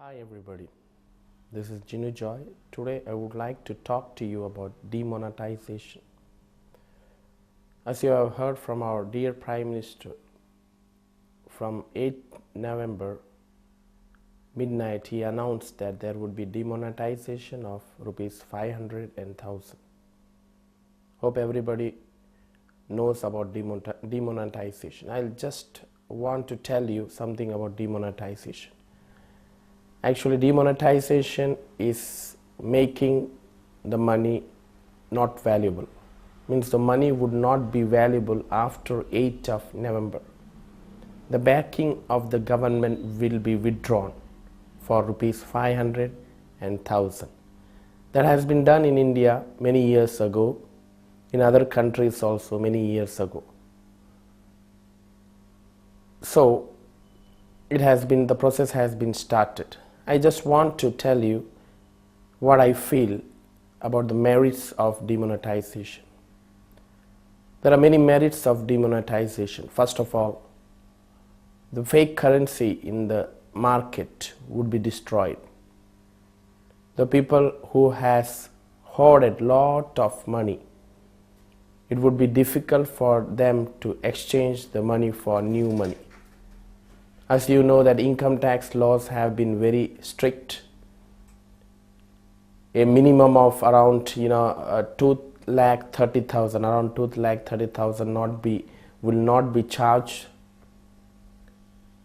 Hi everybody, this is Jinu Joy. Today I would like to talk to you about demonetization. As you have heard from our dear Prime Minister, from 8th November midnight he announced that there would be demonetization of rupees 500 and 1000. Hope everybody knows about demonetization. I'll just want to tell you something about demonetization. Actually, demonetization is making the money not valuable. Means the money would not be valuable after 8th of November. The backing of the government will be withdrawn for rupees 500 and 1000. That has been done in India many years ago, in other countries also many years ago. So the process has been started. I just want to tell you what I feel about the merits of demonetization. There are many merits of demonetization. First of all, the fake currency in the market would be destroyed. The people who has hoarded lot of money, it would be difficult for them to exchange the money for new money. As you know that income tax laws have been very strict. A minimum of around 2,30,000, around 2,30,000 will not be charged.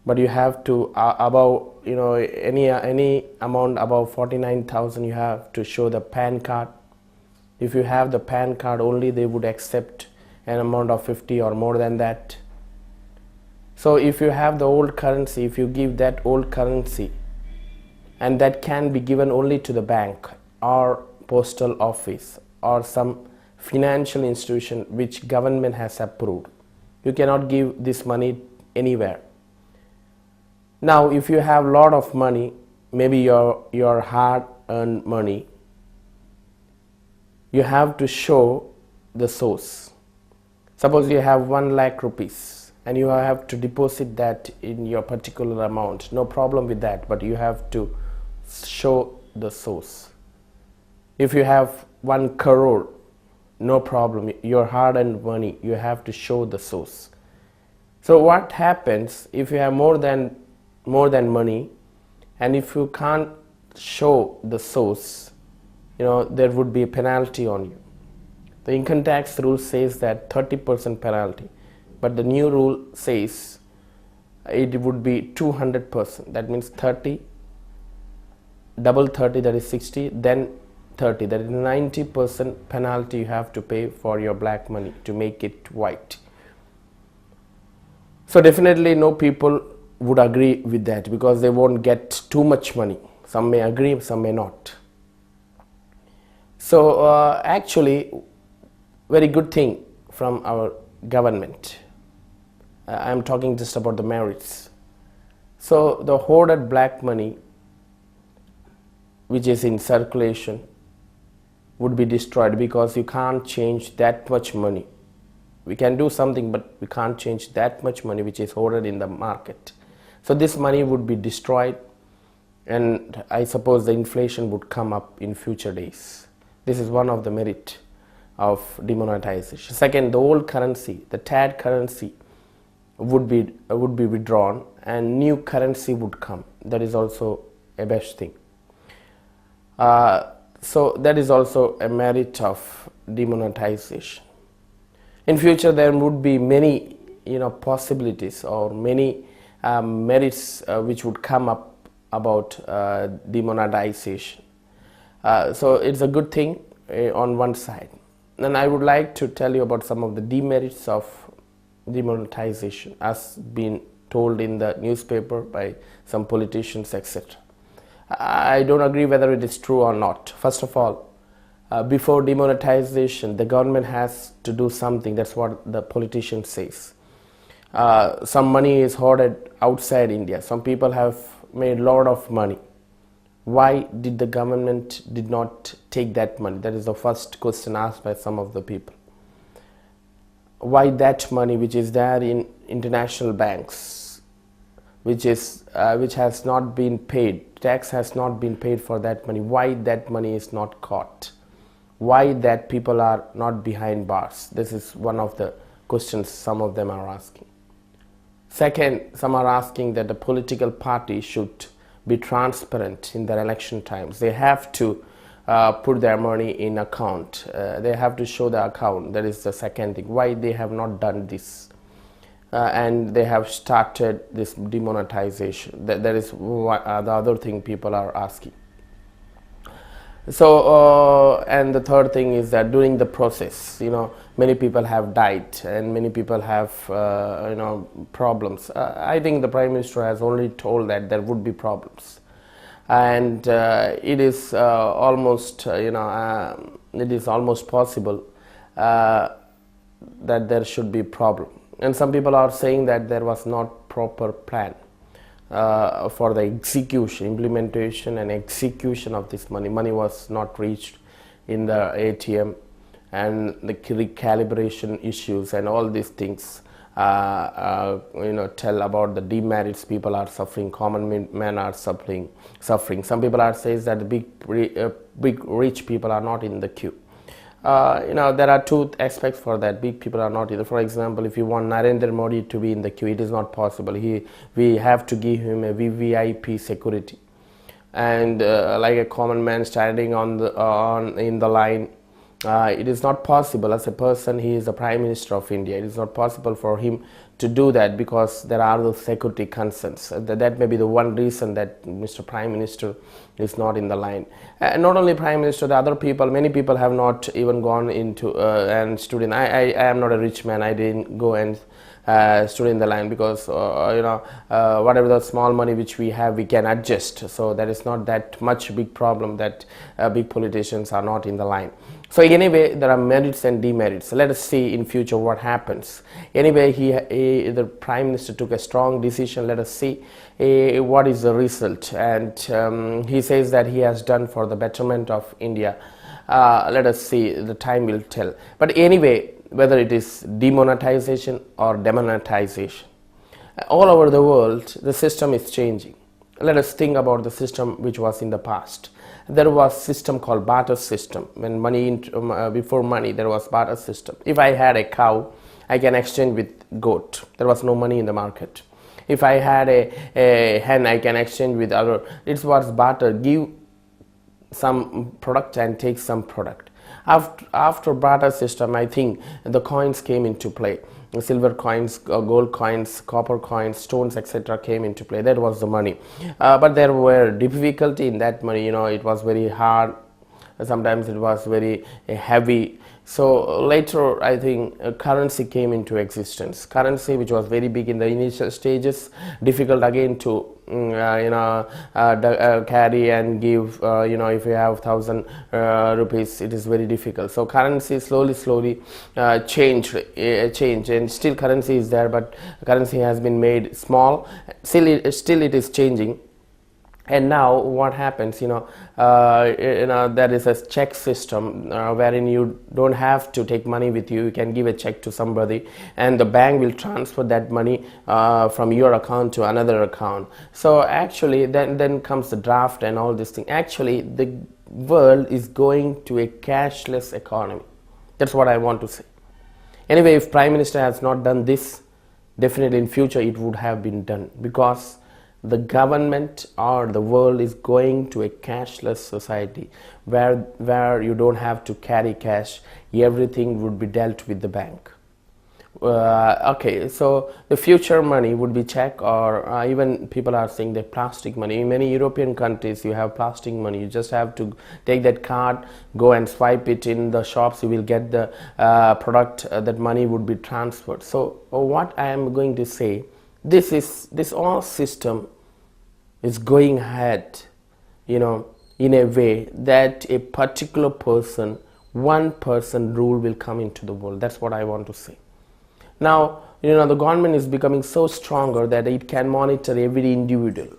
But you have to above any amount above 49,000 you have to show the PAN card. If you have the PAN card only, they would accept an amount of 50 or more than that. So if you have the old currency, if you give that old currency, and that can be given only to the bank or postal office or some financial institution which government has approved, you cannot give this money anywhere. Now if you have lot of money, maybe your hard earned money, you have to show the source. Suppose you have 1 lakh rupees and you have to deposit that in your particular amount, no problem with that, but you have to show the source. If you have 1 crore, no problem, your hard-earned money, you have to show the source. So what happens if you have more than money, and if you can't show the source, there would be a penalty on you. The income tax rule says that 30% penalty. But the new rule says it would be 200%. That means 30, double 30, that is 60, then 30, that is 90% penalty you have to pay for your black money to make it white. So definitely no people would agree with that because they won't get too much money. Some may agree, some may not. So actually, very good thing from our government. I am talking just about the merits. So the hoarded black money which is in circulation would be destroyed because you can't change that much money. We can do something, but we can't change that much money which is hoarded in the market. So this money would be destroyed, and I suppose the inflation would come up in future days. This is one of the merit of demonetization. Second, the old currency, the TAD currency, would be withdrawn and new currency would come. That is also a best thing. So that is also a merit of demonetization. In future there would be many possibilities or many merits which would come up about demonetization. So it's a good thing on one side. And I would like to tell you about some of the demerits of demonetization as been told in the newspaper by some politicians, etc. I don't agree whether it is true or not. First of all, before demonetization, the government has to do something. That's what the politician says. Some money is hoarded outside India. Some people have made a lot of money. Why did the government did not take that money? That is the first question asked by some of the people. Why that money which is there in international banks, which has not been paid tax has not been paid for that money? Why that money is not caught? Why that people are not behind bars? This is one of the questions some of them are asking. Second, some are asking that the political party should be transparent in their election times. They have to put their money in account. They have to show the account. That is the second thing. Why they have not done this? And they have started this demonetization. That is the other thing people are asking. So and the third thing is that during the process, many people have died and many people have problems. I think the Prime Minister has already told that there would be problems, and it is almost it is almost possible that there should be problem. And some people are saying that there was not proper plan for the implementation and execution of this money. Money was not reached in the ATM, and the recalibration issues and all these things tell about the demerits. People are suffering, common men are suffering. Some people are saying that the big rich people are not in the queue. There are two aspects for that. Big people are not either. For example, if you want Narendra Modi to be in the queue, it is not possible. We have to give him a VVIP security, and like a common man standing in the line, it is not possible. As a person, he is the Prime Minister of India. It is not possible for him to do that because there are the security concerns. That may be the one reason that Mr. Prime Minister is not in the line. Not only Prime Minister, the other people, many people have not even gone into and stood in. I am not a rich man. I didn't go and stood in the line because whatever the small money which we have, we can adjust. So that is not that much big problem that big politicians are not in the line. So anyway, there are merits and demerits. Let us see in future what happens. Anyway, the Prime Minister took a strong decision. Let us see what is the result. And he says that he has done for the betterment of India. Let us see. The time will tell. But anyway, whether it is demonetization or demonetization, all over the world, the system is changing. Let us think about the system which was in the past. There was system called barter system. When before money, there was barter system. If I had a cow, I can exchange with goat. There was no money in the market. If I had a hen, I can exchange with other. It was barter. Give some product and take some product. After barter system, I think the coins came into play. Silver coins, gold coins, copper coins, stones, etc. came into play. That was the money. But there were difficulty in that money. It was very hard. Sometimes it was very heavy. So later, I think currency came into existence. Currency, which was very big in the initial stages, difficult again to carry and give. If you have 1,000 rupees, it is very difficult. So currency slowly changed, and still currency is there, but currency has been made small. Still it is changing. And now what happens, there is a check system wherein you don't have to take money with you. You can give a check to somebody and the bank will transfer that money from your account to another account. So actually then comes the draft and all this thing. Actually, the world is going to a cashless economy. That's what I want to say. Anyway, if Prime Minister has not done this, definitely in future it would have been done, because the government or the world is going to a cashless society where you don't have to carry cash. Everything would be dealt with the bank. Okay, so the future money would be check, or even people are saying that plastic money. In many European countries, you have plastic money. You just have to take that card, go and swipe it in the shops. You will get the product. That money would be transferred. So what I am going to say, this all system is going ahead, in a way that a particular person, one person rule will come into the world. That's what I want to say. Now, the government is becoming so stronger that it can monitor every individual.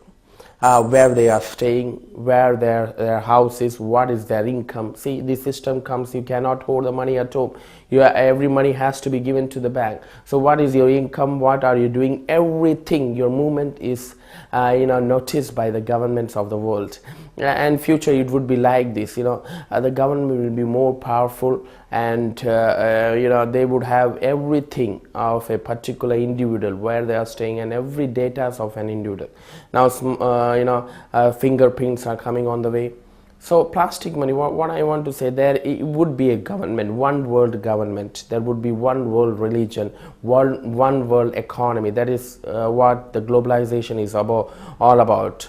where they are staying, where their house is, what is their income. See, the system comes, you cannot hold the money at home. Every money has to be given to the bank. So what is your income, what are you doing, everything, your movement is noticed by the governments of the world. And future it would be like this, the government will be more powerful, and they would have everything of a particular individual, where they are staying, and every data of an individual. Now fingerprints are coming on the way. So plastic money, what I want to say, there it would be a government, one world government. There would be one world religion, one world economy. That is what the globalization is all about.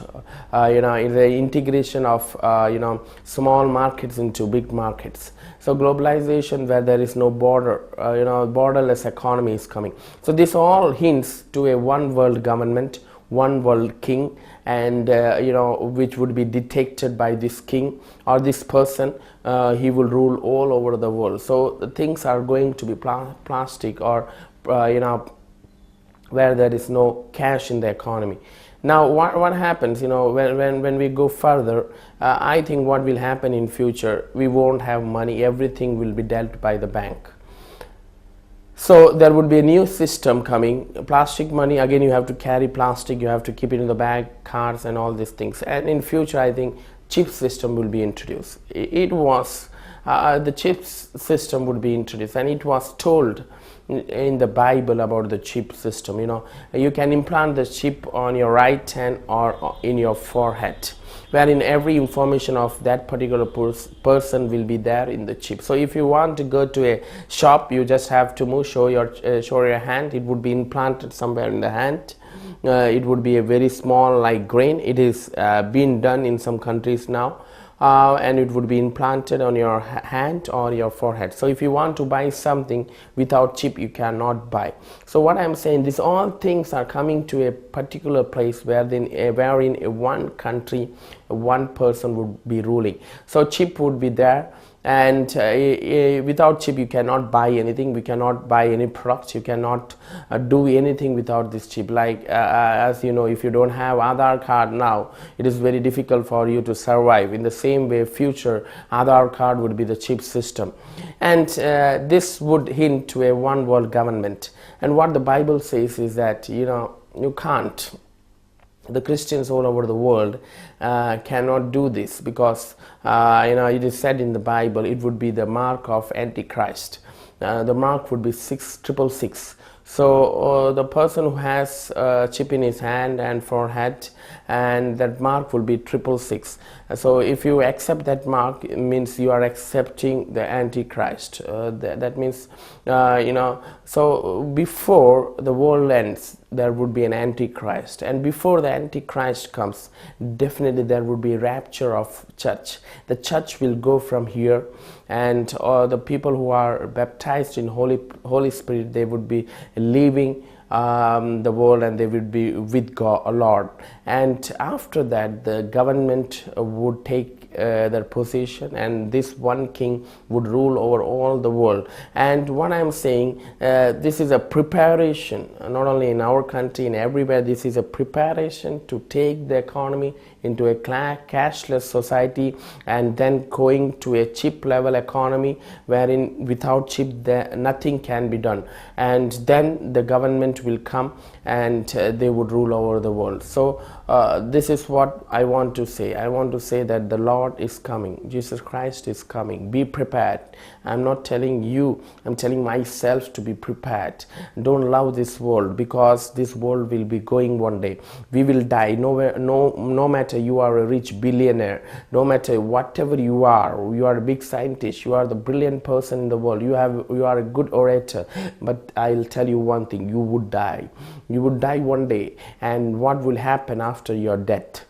The integration of small markets into big markets. So globalization, where there is no border, borderless economy is coming. So this all hints to a one world government, one world king, and which would be detected by this king or this person. He will rule all over the world. So the things are going to be plastic, or where there is no cash in the economy. Now what happens, when we go further, I think what will happen in future, we won't have money, everything will be dealt by the bank. So there would be a new system coming. Plastic money, again, you have to carry plastic, you have to keep it in the bag, cards and all these things. And in future, I think chip system will be introduced. The chip system would be introduced, and it was told in the Bible about the chip system. You can implant the chip on your right hand or in your forehead, wherein every information of that particular person will be there in the chip. So if you want to go to a shop, you just have to show your hand. It would be implanted somewhere in the hand. It would be a very small, like grain. It is being done in some countries now. And it would be implanted on your hand or your forehead. So if you want to buy something without chip, you cannot buy. So what I'm saying, these all things are coming to a particular place wherein one country, one person would be ruling. So chip would be there, and without chip you cannot buy anything. We cannot buy any products. You cannot do anything without this chip. Like as you know, if you don't have Aadhaar card now, it is very difficult for you to survive. In the same way, future Aadhaar card would be the chip system, and this would hint to a one world government. And what the Bible says is that you can't. The Christians all over the world cannot do this, because it is said in the Bible it would be the mark of Antichrist. The mark would be 666. So the person who has a chip in his hand and forehead, and that mark will be 666. So if you accept that mark, it means you are accepting the Antichrist. That means so before the world ends, there would be an Antichrist, and before the Antichrist comes, definitely there would be a rapture of church. The church will go from here, and the people who are baptized in Holy Spirit, they would be leaving the world, and they would be with God, Lord. And after that, the government would take their position, and this one king would rule over all the world. And what I'm saying, this is a preparation, not only in our country, in everywhere. This is a preparation to take the economy into a cashless society, and then going to a chip level economy, wherein without chip nothing can be done. And then the government will come, and they would rule over the world. So this is what I want to say. I want to say that the Lord is coming. Jesus Christ is coming. Be prepared. I'm not telling you, I'm telling myself to be prepared. Don't love this world, because this world will be going one day. We will die. No matter you are a rich billionaire, no matter whatever you are a big scientist, you are the brilliant person in the world, you are a good orator, but I'll tell you one thing, you would die. You would die one day, and what will happen after your death?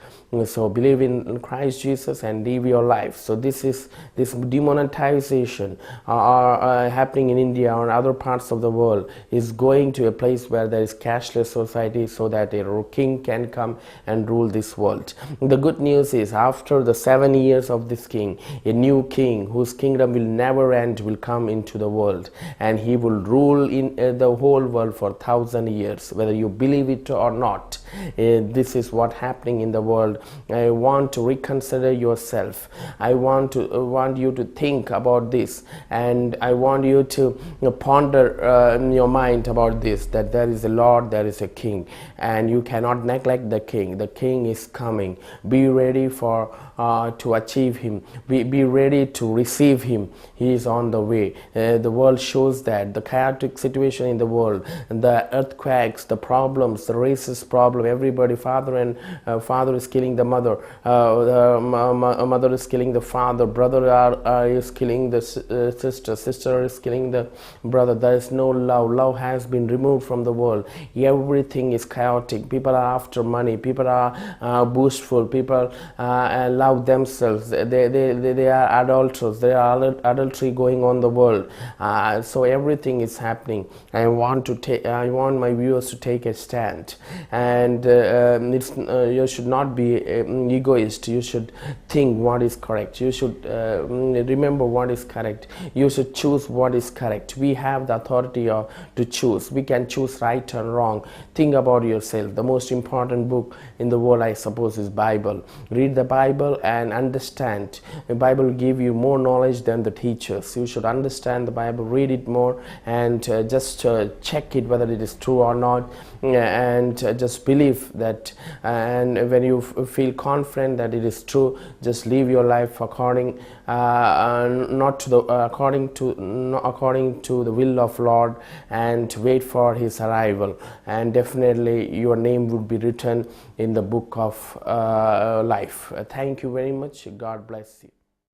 So believe in Christ Jesus and live your life. So this demonetization happening in India or other parts of the world is going to a place where there is cashless society, so that a king can come and rule this world. The good news is, after the 7 years of this king, a new king whose kingdom will never end will come into the world, and he will rule in the whole world for 1,000 years, whether you believe it or not. This is what happening in the world. I want to reconsider yourself. I want you to think about this, and I want you to ponder in your mind about this, that there is a Lord, there is a king, and you cannot neglect the king. The king is coming. Be ready for to achieve him. Be ready to receive him. He is on the way. The world shows that the chaotic situation in the world, the earthquakes, the problems, the racist problem, everybody, father is killing the mother, the mother is killing the father, brother is killing the sister is killing the brother. There is no love has been removed from the world. Everything is chaotic. People are after money, people are boastful, people love themselves, they are adulterers, there are adultery going on the world. So everything is happening. I want my viewers to take a stand, and you should not be egoist. You should think what is correct. You should remember what is correct. You should choose what is correct. We have the authority to choose. We can choose right and wrong. Think about yourself. The most important book in the world, I suppose, is Bible. Read the Bible and understand. The Bible will give you more knowledge than the teachers. You should understand the Bible, read it more, and just check it whether it is true or not, and just believe that. And when you feel confident that it is true, just live your life according according to the will of Lord, and wait for his arrival, and definitely your name would be written in the book of life. Thank you very much. God bless you.